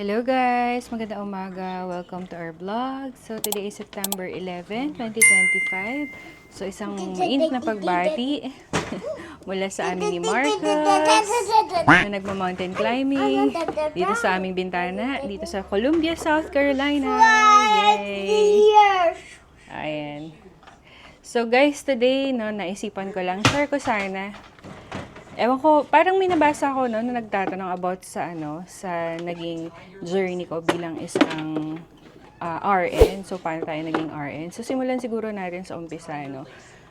Hello guys! Magandang umaga. Welcome to our vlog. So today is September 11, 2025. So isang mainit na pagbati mula sa amin ni Marcus na nagma-mountain climbing dito sa aming bintana, dito sa Columbia, South Carolina. Yay! Ayan. So guys, today naisipan ko lang, share ko sana. Ewan ko, parang may nabasa ako na nagtatanong about sa sa naging journey ko bilang isang RN. So, paano tayo naging RN? So, simulan siguro natin sa umpisa, no?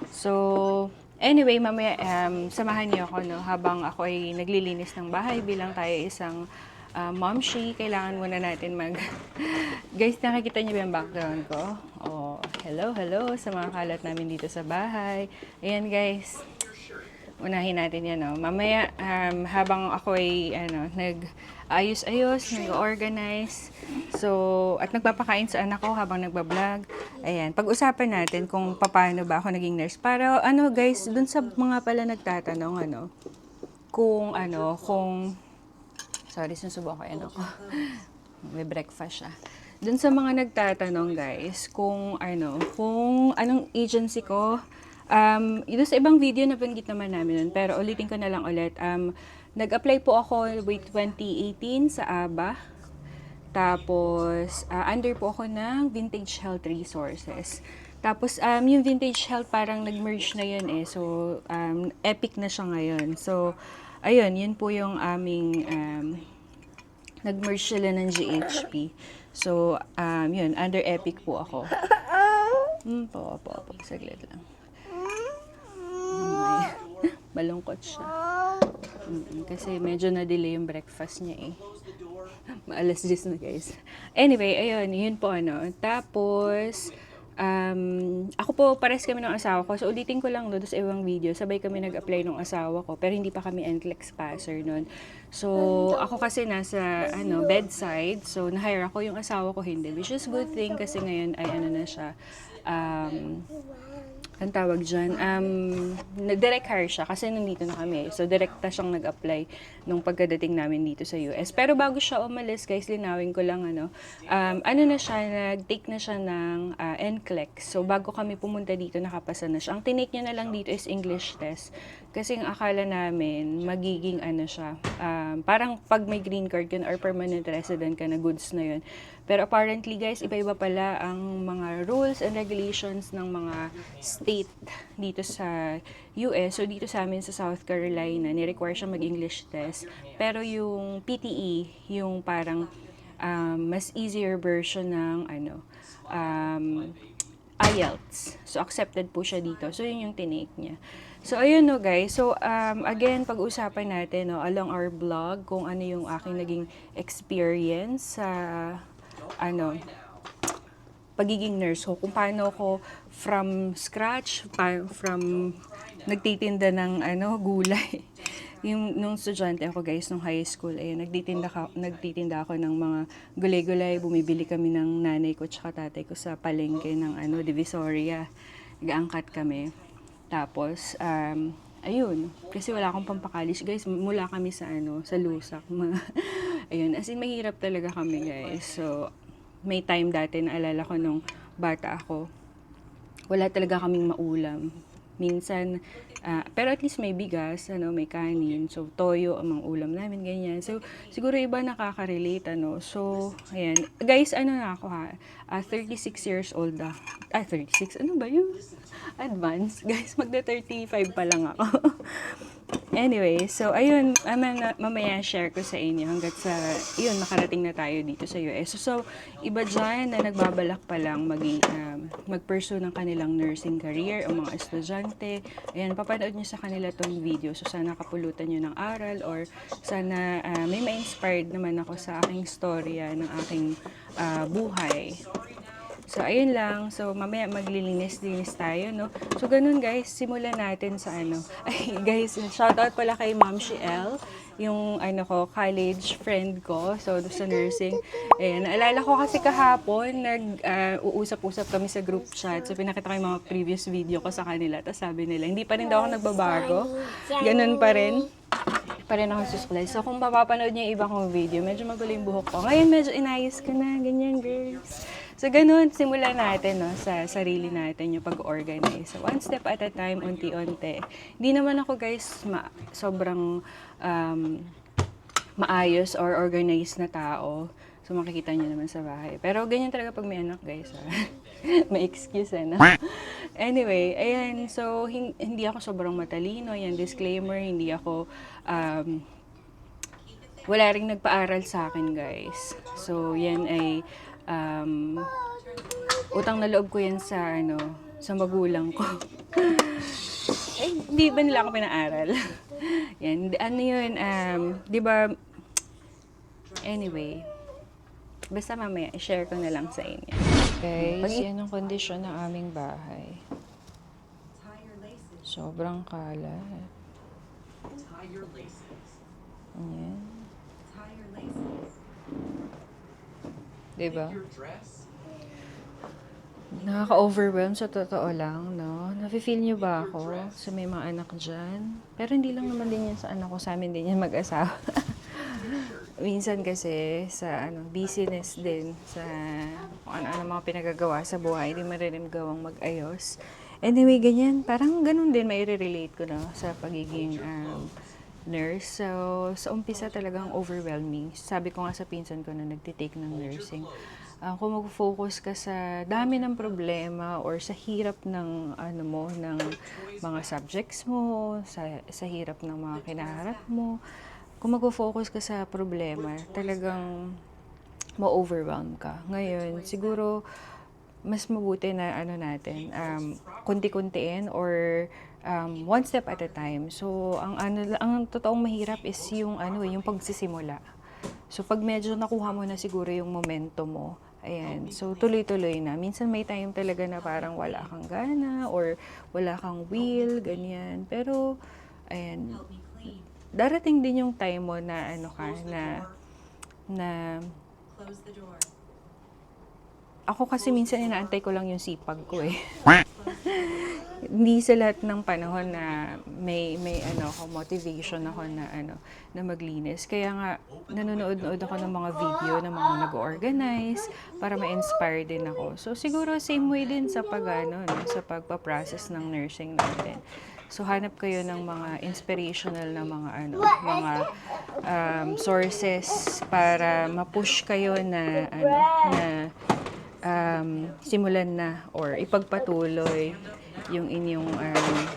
So, anyway, mamaya samahan niyo ako, no? Habang ako ay naglilinis ng bahay bilang tayo isang momshi, kailangan muna natin Guys, nakikita niyo ba yung background ko? Oh, hello sa mga kalat namin dito sa bahay. Ayan, guys. Unahin natin yan, no? Mamaya, habang ako ay, nag-ayos-ayos, nag-organize, so, at nagpapakain sa anak ko habang nagbablog, ayan, pag-usapan natin kung paano ba ako naging nurse. Para, guys, dun sa mga pala nagtatanong, sorry, sinusubo ko, ako. May breakfast siya. Dun sa mga nagtatanong, guys, kung anong agency ko. Ito sa ibang video nabanggit naman namin nun, pero ulitin ko na lang ulit. Nag-apply po ako with 2018 sa ABA. Tapos, under po ako ng Vintage Health Resources. Tapos, yung Vintage Health parang nag-merge na yun eh. So, Epic na siya ngayon. So, ayun, yun po yung aming nag-merge sila ng GHP. So, yun, under Epic po ako. Saglit lang. Malungkot siya. Kasi medyo na-delay yung breakfast niya eh. Maalas 10 na guys. Anyway, ayun, yun po Tapos, ako po, pares kami ng asawa ko. So, ulitin ko lang doon sa ibang video. Sabay kami nag-apply ng asawa ko. Pero hindi pa kami NCLEX passer noon. So, ako kasi nasa, bedside. So, na-hire ako yung asawa ko hindi. Which is good thing kasi ngayon ay na siya. Ang tawag dyan, direct hire siya kasi nandito na kami. So, direkta siyang nag-apply nung pagkadating namin dito sa US. Pero bago siya umalis, guys, linawin ko lang, nag-take na siya ng NCLEX. So, bago kami pumunta dito, nakapasa na siya. Ang tinake niya na lang dito is English test. Kasi ang akala namin, magiging siya, parang pag may green card yun or permanent resident ka na goods na yun. Pero apparently, guys, iba-iba pala ang mga rules and regulations ng mga state dito sa US. So, dito sa amin sa South Carolina, ni-require siya mag-English test. Pero yung PTE, yung parang mas easier version ng IELTS. So, accepted po siya dito. So, yun yung tinake niya. So, ayun guys. So, again, pag-uusapan natin along our vlog kung ano yung aking naging experience sa pagiging nurse ko, kung paano ako from scratch, from nagtitinda ng gulay. Nung estudyante ako guys, nung high school, nagtitinda ako ng mga gulay-gulay, bumibili kami ng nanay ko tsaka tatay ko sa palengke ng Divisoria. Nag-aangkat kami. Tapos, ayun, kasi wala akong pampakalis guys, mula kami sa sa Lusak. Ayun, as in mahirap talaga kami guys. So, may time dati na alala ko nung bata ako, wala talaga kaming maulam. Minsan, pero at least may bigas, may kanin. So, toyo ang mga ulam namin, ganyan. So, siguro iba nakaka-relate, So, ayan. Guys, na ako 36 years old 36, ano ba yun? Advance. Guys, magda-35 pa lang ako. Anyway, so ayun, mamaya share ko sa inyo hanggat sa, makarating na tayo dito sa US. So iba dyan na nagbabalak pa lang mag-pursue ng kanilang nursing career o mga estudyante. Ayan, papanood nyo sa kanila tong video. So sana kapulutan nyo ng aral or sana may ma-inspired naman ako sa aking storya ng aking buhay. So, ayun lang. So, mamaya maglilinis-linis tayo, So, ganun guys. Simulan natin sa Ay, guys, shoutout pala kay Ma'am Shiel, yung college friend ko. So, sa nursing. Ayan, naalala ko kasi kahapon, uusap-usap kami sa group chat. So, pinakita ko yung mga previous video ko sa kanila. Tapos sabi nila, hindi pa rin daw ako nagbabago. Ganun pa rin. pa rin ako sa school. So, kung mapapanood niyo yung iba kong video, medyo magulo yung buhok ko. Ngayon, medyo inayos ko na, ganyan, girls. So, ganun, simulan natin, no, sa sarili natin yung pag-organize. So, one step at a time, unti-unti. Hindi naman ako, guys, sobrang maayos or organized na tao. So, makikita niyo naman sa bahay. Pero, ganyan talaga pag may anak, guys, ha? May excuse, no? Anyway, ayan. So, hindi ako sobrang matalino. Yan, disclaimer, hindi ako, wala ring nagpaaral sa akin, guys. So, yan ay, utang na loob ko yan sa magulang ko. Eh, di ba nila ako pinaaral? Yan, ano yun, di ba, anyway, basta mamaya, i-share ko na lang sa inyo. Guys, yan ang kondisyon ng aming bahay. Sobrang kalat. Ayan. Diba? Nakaka-overwhelm sa totoo lang, no? Nafe-feel nyo ba ako sa may mga anak dyan? Pero hindi lang naman din yan sa anak ko, sa amin din yan mag-asawa. Minsan kasi sa busyness din, sa kung ano-ano mga pinagagawa sa buhay, hindi rin gawang mag-ayos. Anyway, ganyan. Parang ganun din, may relate ko, no? Sa pagiging nurse. So, sa umpisa talagang overwhelming. Sabi ko nga sa pinsan ko na nagtitake ng nursing. Kung mag-focus ka sa dami ng problema or sa hirap ng ng mga subjects mo, sa hirap ng mga kinaharap mo, kung mag-focus ka sa problema, talagang ma-overwhelm ka. Ngayon, siguro mas mabuti na natin, kunti-kuntiin or one step at a time. So, ang totoong mahirap is yung yung pagsisimula. So, pag medyo nakuha mo na siguro yung momento mo, ayan, so tuloy-tuloy na. Minsan may time talaga na parang wala kang gana or wala kang will, ganyan. Pero, ayan, darating din yung time mo na na ako kasi minsan inaantay ko lang yung sipag ko eh. Hindi sa lahat ng panahon na may ako motivation ako na maglinis. Kaya nga nanonood ako ng mga video ng mga nag-organize para ma-inspire din ako. So siguro same way din sa sa pagpa-process ng nursing natin. So hanap kayo ng mga inspirational na mga sources para ma-push kayo na simulan na or ipagpatuloy yung inyong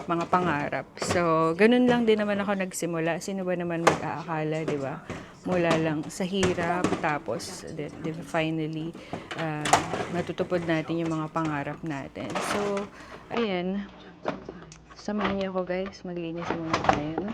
mga pangarap. So, ganun lang din naman ako nagsimula. Sino ba naman mag-aakala, di ba? Mula lang sa hirap, tapos finally, natutupod natin yung mga pangarap natin. So, ayan. Samahan niyo ako, guys. Maglinis muna tayo, no?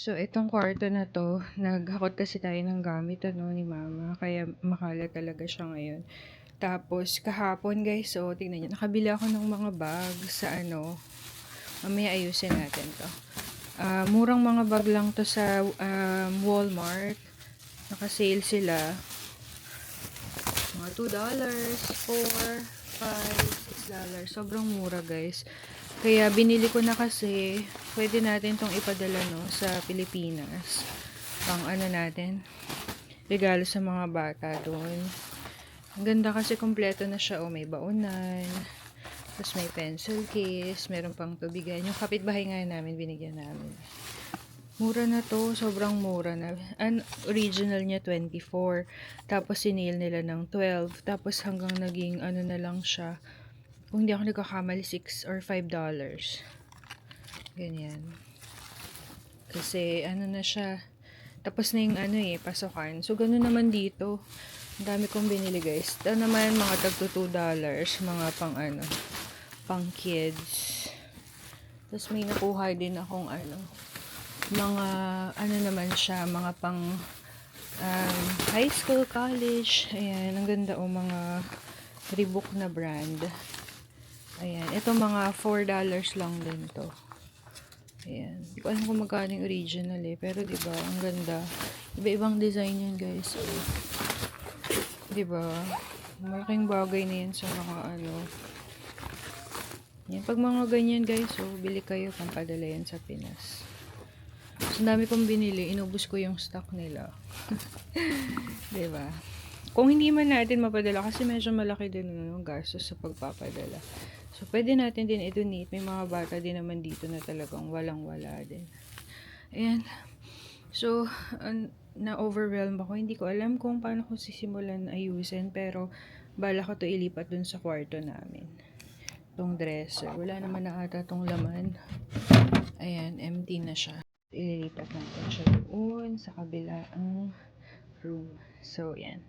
So, itong kwarto na to, naghakot kasi tayo ng gamit ni mama, kaya makalat talaga siya ngayon. Tapos, kahapon guys, so, tingnan nyo, nakabili ako ng mga bag sa mamaya ayusin natin to. Murang mga bag lang to sa Walmart. Naka-sale sila. Mga $2, $4, $5, $6. Sobrang mura guys. Kaya binili ko na kasi pwede natin tong ipadala sa Pilipinas. Pang natin, regalo sa mga bata doon. Ang ganda kasi kompleto na siya. May baonan. Tapos may pencil case. Meron pang tubigan. Yung kapitbahay nga namin, binigyan namin. Mura na to. Sobrang mura na. Original niya 24. Tapos sinale nila ng 12. Tapos hanggang naging na lang siya. Kung hindi ako nagkakamali, $6 or $5. Ganyan. Kasi na siya. Tapos na yung pasokan. So, ganun naman dito. Ang dami kong binili guys. Ito naman, mga tagto $2. Mga pang kids. Tapos may nakuha din akong mga naman siya, mga pang high school, college. Ayan, ang ganda mga Reebok na brand. Ayan, ito mga $4 lang din to. Ayan, hindi ko alam kung magkano yung original pero diba, ang ganda. Iba-ibang design yan guys. Diba, malaking bagay na yan sa mga yan, pag mga ganyan guys, bili kayo kung padala yan sa Pinas. So, dami kong binili, inubos ko yung stock nila. Diba? Kung hindi man natin mapadala, kasi medyo malaki din yung gastos sa pagpapadala. So, pwede natin din i-donate. May mga bata din naman dito na talagang walang-wala din. Ayan. So, na-overwhelm ako. Hindi ko alam kung paano ko sisimulan ayusin, pero bala ko to ilipat dun sa kwarto namin. Tong dresser. Wala naman na ata tong laman. Ayan, empty na siya. Ililipat natin siya doon sa kabilang room. So, yan.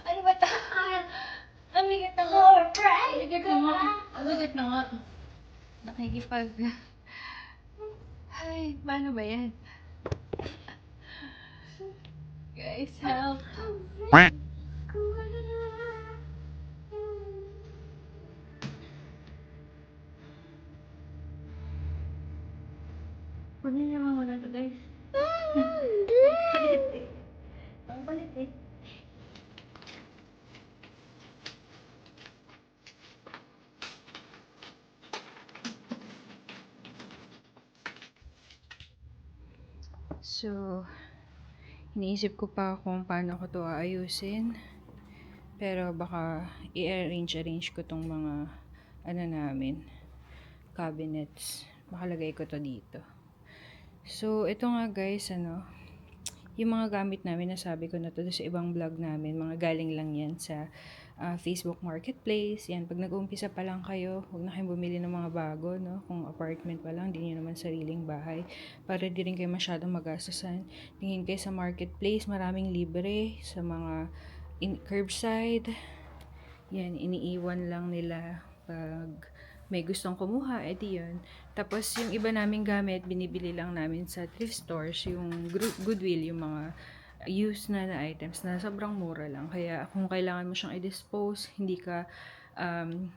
Ano ba ito? Ang bigat na nga. Ang bigat na nga. Ang bigat na nga. Nakikipag... Ay, paano ba yan? Guys, help. Kunin niyo mga wala to, guys. Palit eh. Ang palit eh. So, iniisip ko pa kung paano ko to aayusin. Pero baka i-arrange ko tong mga namin, cabinets. Makalagay ko to dito. So, ito nga guys, yung mga gamit namin, nasabi ko na to sa ibang vlog namin, mga galing lang yan sa Facebook Marketplace. Yan, pag nag-uumpisa pa lang kayo, huwag na kayong bumili ng mga bago, no? Kung apartment pa lang, di nyo naman sariling bahay. Para di rin kayo masyadong magastusan. Tingin kayo sa Marketplace, maraming libre sa mga curbside. Yan, iniiwan lang nila pag may gustong kumuha, edi yun. Tapos, yung iba naming gamit, binibili lang namin sa thrift stores, yung Goodwill, yung mga used na items na sobrang mura lang. Kaya kung kailangan mo siyang i-dispose, hindi ka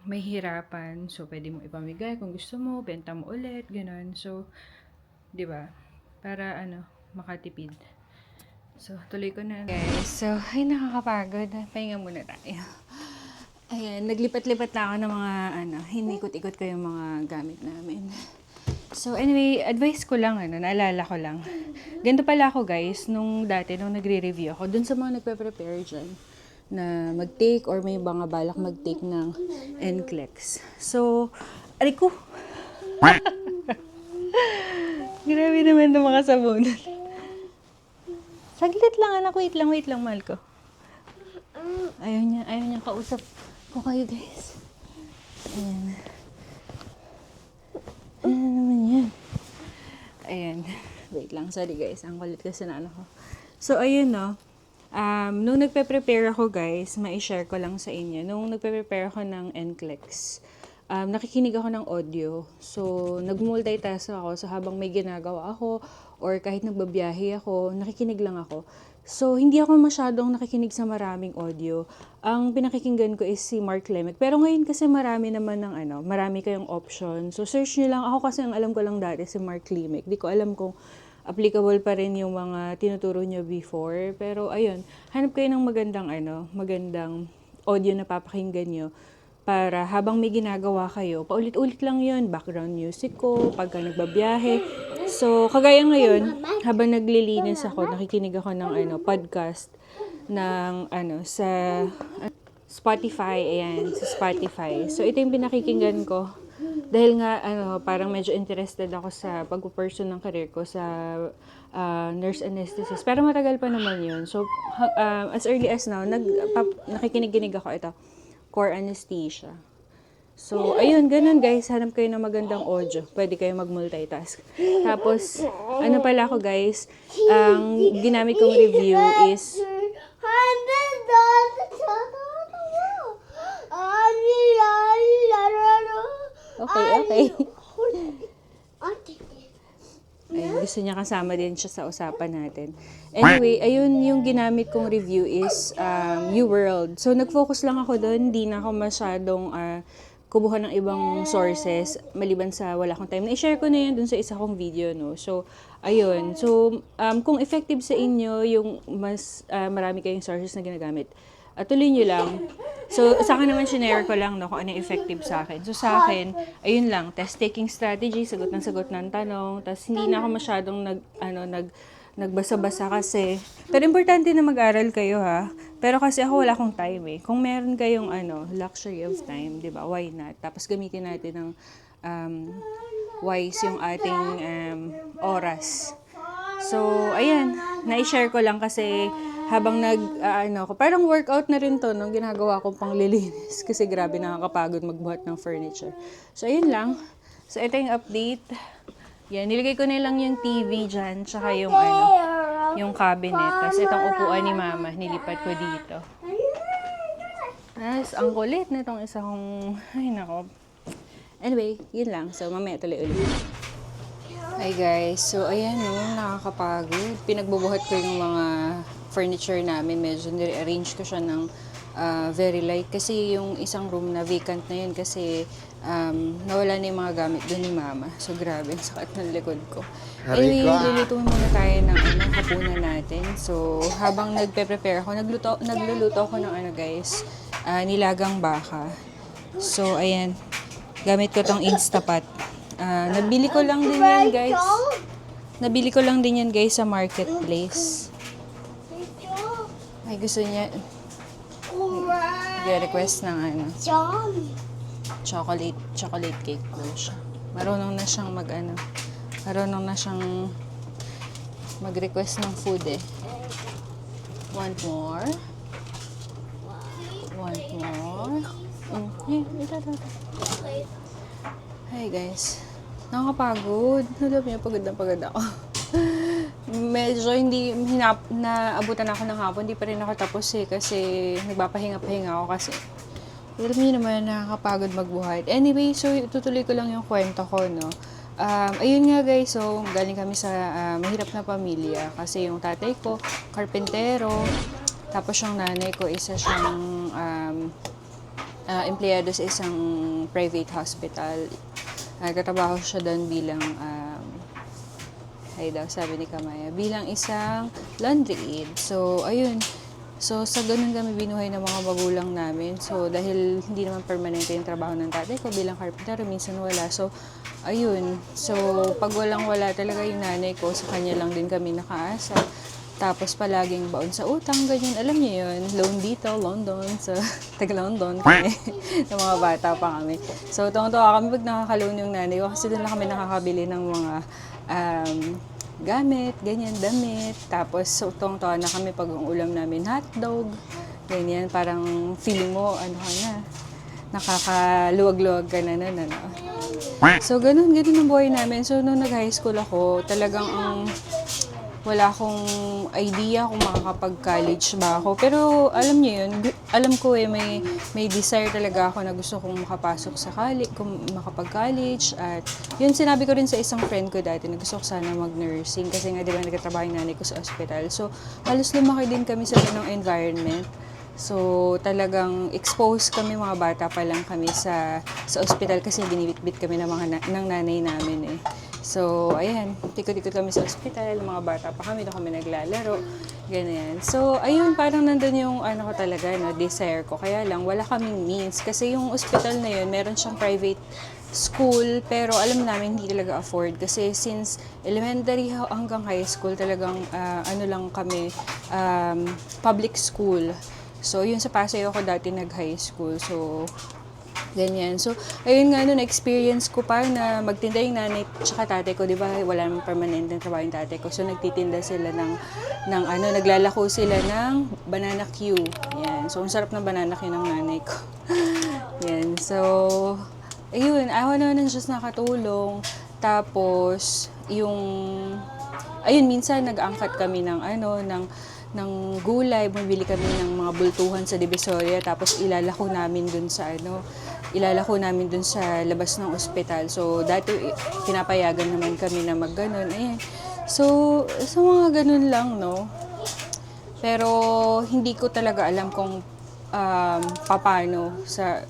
mahihirapan. So, pwede mo ipamigay kung gusto mo, benta mo ulit, ganun. So, 'di ba? Para makatipid. So, tuloy ko na. Guys, so, ay nakakapagod. Pahinga muna tayo. Ayan, naglipat-lipat na ako ng mga, hinikot-ikot ko yung mga gamit namin. So, anyway, advice ko lang, naalala ko lang. Ganito pala ako, guys, nung nagre-review ako, dun sa mga nagpe-prepare dyan, na mag-take or may mga balak mag-take ng NCLEX. So, aray ko! Grabe naman itong mga sabunat. Saglit lang, anak. Wait lang, mahal ko. Ayaw niya kausap ko kayo, guys. Ayan. Ano naman yan? Ayan. Wait lang, sorry guys. Ang kulit kasi na ko. So, ayun no. Nung nagpe-prepare ako, guys, ma-share ko lang sa inyo. Nung nagpe-prepare ako ng NCLEX, nakikinig ako ng audio. So, nag-multitask ako. So, habang may ginagawa ako, or kahit nagbabiyahe ako, nakikinig lang ako. So, hindi ako masyadong nakikinig sa maraming audio. Ang pinakikinggan ko is si Mark Lemek. Pero ngayon kasi marami naman ng marami kayong option. So, search nyo lang. Ako kasi ang alam ko lang dati si Mark Lemek. Di ko alam kung applicable pa rin yung mga tinuturo nyo before. Pero, ayun, hanap kayo ng magandang audio na papakinggan nyo. Para habang may ginagawa kayo, paulit-ulit lang yun, background music ko, pagka nagbabiyahe. So, kagaya ngayon, habang naglilinis ako, nakikinig ako ng podcast ng sa Spotify, ayan, sa Spotify. So, ito yung pinakikinggan ko. Dahil nga, parang medyo interested ako sa pag-pursue ng career ko sa nurse anesthetist. Pero matagal pa naman yun. So, as early as now, nakikinig-ginig ako ito. Core anesthesia. So, ayun, ganun guys. Hanap kayo ng magandang audio. Pwede kayo mag-multitask. Tapos, pala ako guys, ang ginamit kong review is Okay. Ayun, gusto niya kasama din siya sa usapan natin. Anyway, ayun yung ginamit kong review is UWorld. So, nag-focus lang ako doon. Hindi na ako masyadong kumuha ng ibang sources maliban sa wala akong time. Na-share ko na yun dun sa isa kong video, no? So, ayun. So, kung effective sa inyo yung mas marami kayong sources na ginagamit, tuloy nyo lang. So, sa akin naman, sinare ko lang no, kung ano yung effective sa akin. So, sa akin, ayun lang, test-taking strategy, sagot ng tanong, tapos hindi na ako masyadong nagbasa-basa kasi. Pero importante na mag-aral kayo ha. Pero kasi ako wala akong time eh. Kung meron kayong luxury of time, di ba? Why not? Tapos gamitin natin ng wise yung ating oras. So, ayan, na-share ko lang kasi habang parang workout na rin to nung ginagawa kong panglilinis kasi grabe nakakapagod magbuhat ng furniture. So, ayun lang. So, ito yung update. Yan, nilagay ko na lang yung TV dyan, tsaka yung yung cabinet. Tapos itong upuan ni Mama, nilipat ko dito. Tapos, ang kulit na itong isa kong, ay nako. Anyway, yun lang. So, mamaya tuloy ulit. Hi guys, so ayan nakakapagod. Pinagbubuhat ko yung mga furniture namin, medyo nire-arrange ko siya ng very light kasi yung isang room na vacant na yun kasi nawala na yung mga gamit doon ni Mama. So grabe, ang sakit ng likod ko. Anyway, lulutuin muna tayo ng hapunan natin. So habang nagpe-prepare ako, nagluluto ako ng guys, nilagang baka. So ayan, gamit ko tong Instapot. Nabili ko lang din yan guys. Nabili ko lang din yan guys sa marketplace. Ay, gusto niya i-request ng chocolate cake daw siya. Marunong na siyang marunong na siyang mag-request ng food eh. Want more? Ito. Hi guys. Nakakapagod. Alam niyo, pagod ako. Medyo naabutan ako ng hapon. Hindi pa rin ako tapos eh. Kasi nagpapahinga-pahinga ako kasi. Alam niyo naman, nakakapagod magbuhat. Anyway, so tutuloy ko lang yung kwento ko, no. Ayun nga guys, so galing kami sa mahirap na pamilya kasi yung tatay ko, karpentero, tapos yung nanay ko, isa siyang empleyado sa isang private hospital. Nagtatrabaho siya doon bilang, ay daw, sabi ni Kamaya, bilang isang laundry aide. So, ayun. So, sa ganun kami binuhay ng mga magulang namin. So, dahil hindi naman permanente yung trabaho ng tatay ko bilang carpenter, minsan wala. So, ayun. So, pag walang-wala talaga yung nanay ko, sa kanya lang din kami nakaasa. Tapos, palaging baon sa utang, ganyan. Alam niyo yun, loan dito, London, sa taga-London kami. ng mga bata pa kami. So, tuwang-tuwa kami pag nakaka-loan yung nanay ko kasi doon lang kami nakakabili ng mga gamit, ganyan, damit. Tapos, so, tuwang-tuwa na kami pag ang ulam namin hotdog, ganyan. Parang feeling mo, ano ka na, nakakaluwag-luwag ka na nun, ano. So, ganun ang buhay namin. So, nung nag-high school ako, talagang wala akong idea kung makakapag-college ba ako. Pero alam niyo yun, alam ko may desire talaga ako na gusto kong makapasok sa college, kung makapag-college. At yun, sinabi ko rin sa isang friend ko dati na gusto ko sana mag-nursing kasi nga, di ba, nagtatrabaho yung nanay ko sa ospital. So, halos lumaki din kami sa ganong environment. So, talagang exposed kami, mga bata pa lang kami sa ospital kasi binibitbit kami ng ng nanay namin eh. So, ayan, tikot-tikot kami sa ospital, mga bata pa kami, doon kami naglalaro, ganyan. So, ayun, parang nandun yung ano ko talaga, no, desire ko. Kaya lang, wala kaming means. Kasi yung ospital na yun, meron siyang private school, pero alam namin hindi talaga afford. Kasi since elementary hanggang high school, talagang ano lang kami, public school. So, yun sa Pasay ako dati nag-high school. So, ganyan. So, ayun nga, na-experience ko pa na magtinda yung nanay tsaka tatay ko, di ba, wala namang permanent na trabaho yung tatay ko. So, nagtitinda sila naglalako sila ng banana Q. Yan. So, ang sarap ng banana Q ng nanay ko. Yan. So, ayun, awa naman ng Diyos nakatulong. Tapos, ayun, minsan nag-angkat kami ng gulay, bumibili kami ng mga bultuhan sa Divisoria, tapos ilalako namin dun sa labas ng ospital. So, dati pinapayagan naman kami na magganon. Ayan. So, sa mga ganun lang, no? Pero, hindi ko talaga alam kung paano sa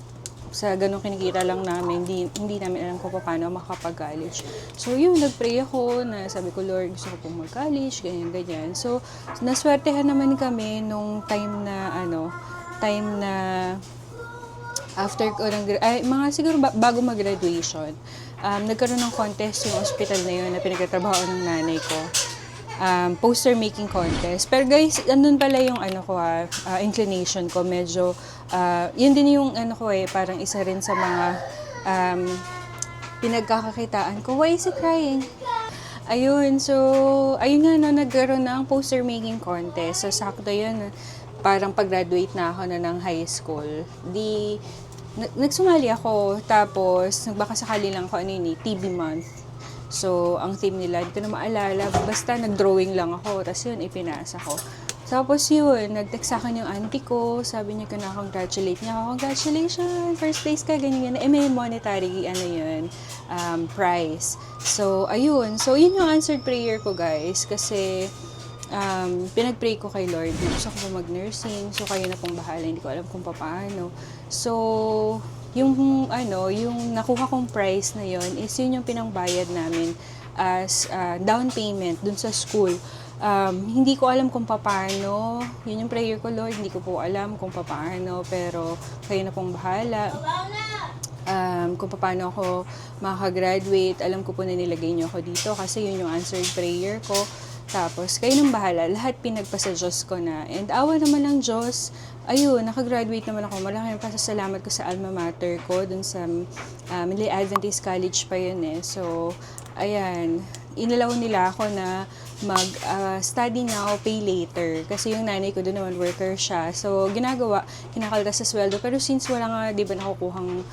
ganong kinikita lang namin, hindi namin alam kung paano makapag-college. So, yun, nag-pray ako na sabi ko, Lord, gusto ko pong mag-college, ganyan. So, naswertehan naman kami nung time na after ko mga siguro bago mag-graduation, nagkaroon ng contest yung hospital na yun na pinagtatrabaho ng nanay ko. Poster making contest. Pero guys, andun pala yung inclination ko. Medyo, yun din yung parang isa rin sa mga pinagkakakitaan ko. Why is he crying? Ayun, so, ayun nga, no, nagkaroon ng poster making contest. So, sakto yun, parang pag-graduate na ako ng high school. Nagsumali ako, tapos, nagbakasakali lang ako, TB month. So, ang theme nila, hindi ko na maalala, basta nag-drawing lang ako, tapos yun, ipinasa ko. Tapos yun, nag-text sa akin yung auntie ko, sabi niya congratulate niya ako, congratulations, first place ka, ganyan. May monetary, prize. So, ayun. So, yun yung answered prayer ko, guys, kasi pinag-pray ko kay Lord, gusto ko po mag-nursing, so kayo na pong bahala, hindi ko alam kung paano. So, yung nakuha kong prize na yon is yun yung pinangbayad namin as down payment dun sa school. Hindi ko alam kung paano, yun yung prayer ko, Lord, hindi ko po alam kung paano, pero kayo na pong bahala. Kung paano ako makaka-graduate, alam ko po na nilagay niyo ako dito kasi yun yung answered prayer ko. Tapos, kayo nang bahala. Lahat pinagpasa Diyos ko na. And awa naman ng Diyos, ayun, nakagraduate naman ako. Malaking pasasalamat ko sa alma mater ko, dun sa Manila Adventist College pa yun eh. So, ayan, inalaw nila ako na mag-study now, pay later. Kasi yung nanay ko doon naman, worker siya. So, kinakaltas sa sweldo. Pero since wala nga, di ba, nakukuhang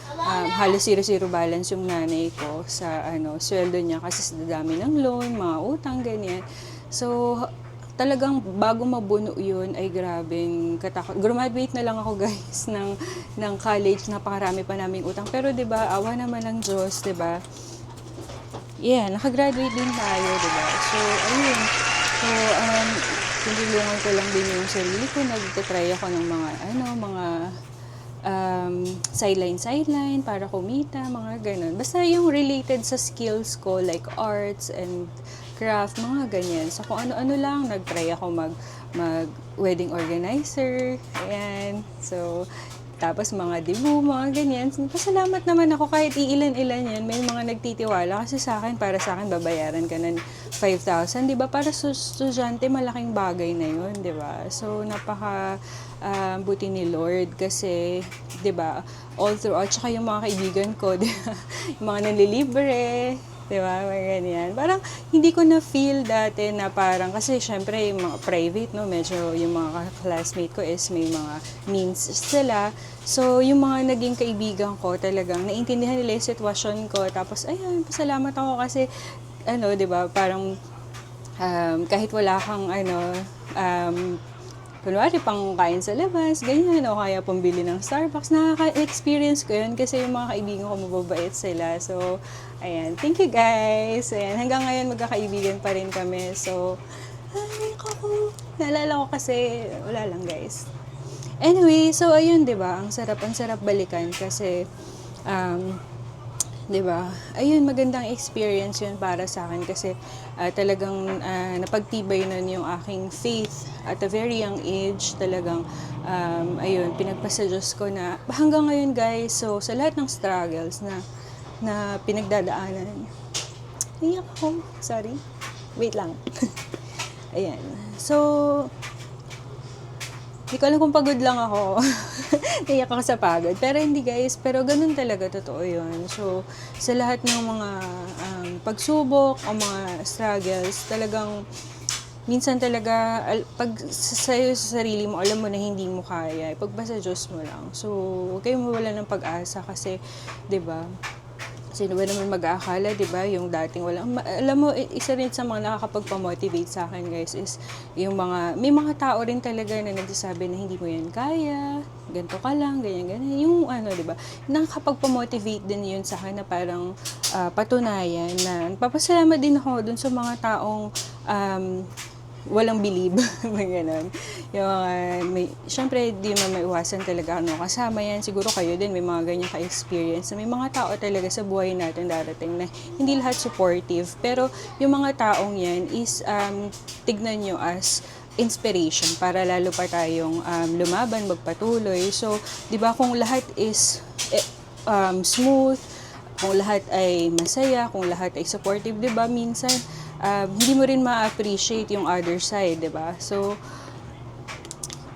halos zero balance yung nanay ko sa sweldo niya kasi sa dami ng loan, mga utang, ganyan. So, talagang bago mabuno yun, ay grabeng katakot. Graduate na lang ako, guys, ng college. Napakarami pa naming utang. Pero, di ba, awa naman ng Diyos, di ba? yeah, nakagraduate din tayo, diba? So, ayun. So, tinulungan ko lang din yung sarili ko. Nagtatry ako ng mga sideline para kumita, mga ganun. Basta yung related sa skills ko, like arts and craft, mga ganyan. So, kung ano-ano lang, nagtry ako mag-wedding organizer. Ayan. So, tapos mga debut, mga ganyan. Pasalamat naman ako kahit iilan-ilan yan. May mga nagtitiwala kasi para sa akin, babayaran ka ng 5,000. Diba? Para sa estudyante, malaking bagay na yun. Diba? So, buti ni Lord kasi, diba, all throughout, tsaka yung mga kaibigan ko, diba? Yung mga nanlilibre, diba, mga ganyan. Parang hindi ko na feel dati na parang, kasi syempre yung mga private, no, medyo yung mga classmate ko is may mga means sila. So, yung mga naging kaibigan ko talagang naintindihan nila yung sitwasyon ko. Tapos, ayun, pasalamat ako kasi, diba, parang kahit wala kang, kunwari pang kain sa labas, ganyan, o kaya pambili ng Starbucks, nakaka-experience ko yun kasi yung mga kaibigan ko mababait sila. So, ayan, thank you guys. Ayan, hanggang ngayon magkakaibigan pa rin kami. So, naalala ko kasi, wala lang guys. Anyway, so ayun, 'di ba? Ang sarap balikan kasi 'di ba? Ayun, magandang experience 'yun para sa akin kasi talagang napagtibay nun yung aking faith at a very young age. Talagang ayun, pinagpasa Diyos ko na hanggang ngayon, guys. So sa lahat ng struggles na pinagdadaanan. Iyak ako. Sorry. Wait lang. Ayan. So, hindi ko alam kung pagod lang ako. Naiyak ako sa pagod. Pero hindi guys, pero ganun talaga, totoo yun. So, sa lahat ng mga pagsubok o mga struggles, talagang minsan talaga, pag sa'yo sa sarili mo, alam mo na hindi mo kaya, ipagbasa Diyos mo lang. So, huwag kayong mawala ng pag-asa kasi, 'di ba? Sino ba naman mag-aakala, 'di ba? Yung dating walang alam mo, isa rin sa mga nakakapagpa-motivate sa akin, guys, is yung may mga tao rin talaga na nagsasabi na hindi mo 'yan kaya, ganito ka lang, ganyan. Yung 'di ba? Nakakapagpa-motivate din 'yun sa akin na parang patunayan na nagpapasalamat din ako dun sa mga taong walang believe, may ganon. Yung syempre, di man maiwasan talaga, kasama yan. Siguro kayo din, may mga ganyan ka-experience. May mga tao talaga sa buhay natin darating na hindi lahat supportive. Pero yung mga taong yan is, tignan nyo as inspiration para lalo pa tayong lumaban, magpatuloy. So, di ba, kung lahat is smooth, kung lahat ay masaya, kung lahat ay supportive, di ba, minsan, hindi mo rin ma-appreciate yung other side, di ba? So,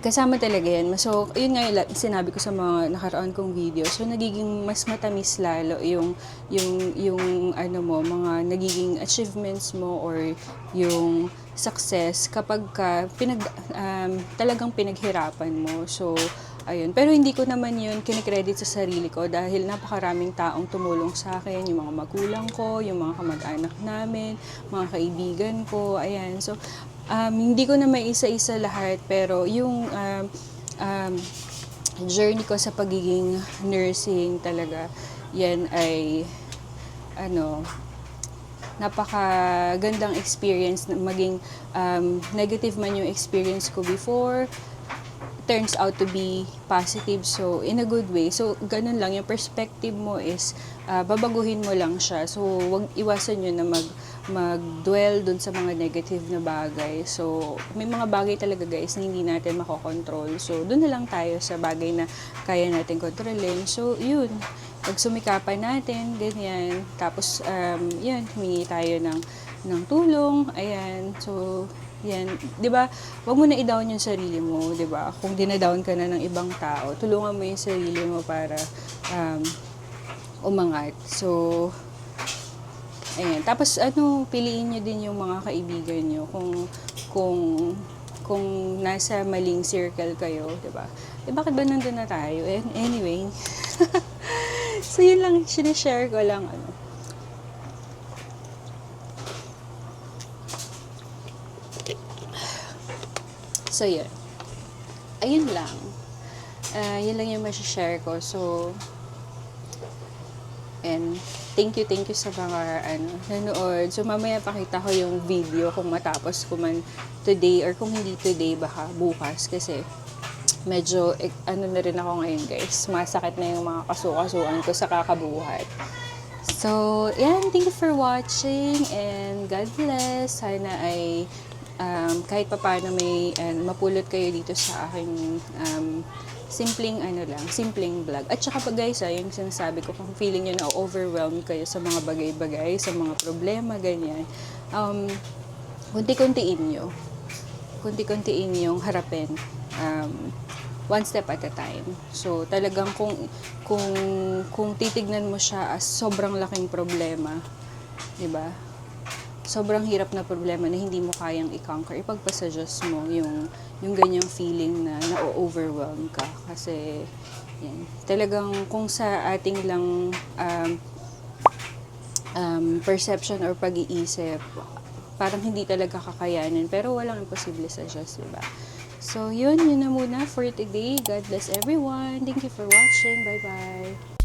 kasama talaga yan. So, yun nga yung sinabi ko sa mga nakaraan kong video. So, nagiging mas matamis lalo yung mga nagiging achievements mo or yung success kapag talagang pinaghirapan mo. So, ayun. Pero hindi ko naman yun kinikredit sa sarili ko dahil napakaraming taong tumulong sa akin, yung mga magulang ko, yung mga kamag-anak namin, mga kaibigan ko, ayan. So, hindi ko na may isa-isa lahat, pero yung journey ko sa pagiging nursing talaga, yan ay, napakagandang experience na maging negative man yung experience ko before, turns out to be positive, so in a good way. So ganun lang, yung perspective mo is babaguhin mo lang siya. So wag iwasan nyo na mag-dwell dun sa mga negative na bagay. So may mga bagay talaga guys na hindi natin makokontrol. So dun na lang tayo sa bagay na kaya natin kontrolin. So yun, pagsumikapan natin, ganyan. Tapos yun, humingi tayo ng tulong, ayan. So yan, 'di ba? Wag mo na i-down yung sarili mo, 'di ba? Kung dina-down ka na ng ibang tao, tulungan mo yung sarili mo para umangat. So ayan. Tapos piliin niyo din yung mga kaibigan niyo kung nasa maling circle kayo, 'di ba? Bakit ba nandun na tayo? Anyway. So yun lang, share ko lang So, yun. Ayun lang. Yun lang yung share ko. So, and thank you sa mga nanood. So mamaya pakita ko yung video kung matapos ko man today or kung hindi today baka bukas kasi medyo na rin ako ngayon guys. Masakit na yung mga kasukasuan ko sa kakabuhat. So, yan. Thank you for watching and God bless. Sana ay kahit papaano may mapulot kayo dito sa aking simpleng vlog. At saka pa guys, yung sinasabi ko, kung feeling nyo na overwhelmed kayo sa mga bagay-bagay, sa mga problema, ganyan, kunti-kuntiin yung harapin. One step at a time. So, talagang kung titignan mo siya as sobrang laking problema, 'di ba? Sobrang hirap na problema na hindi mo kayang i-conquer, ipagpasa Diyos mo yung ganyang feeling na na-overwhelm ka. Kasi, yan. Talagang kung sa ating lang perception or pag-iisip, parang hindi talaga kakayanin. Pero walang imposible sa Diyos, diba? So, yun na muna for today. God bless everyone. Thank you for watching. Bye-bye.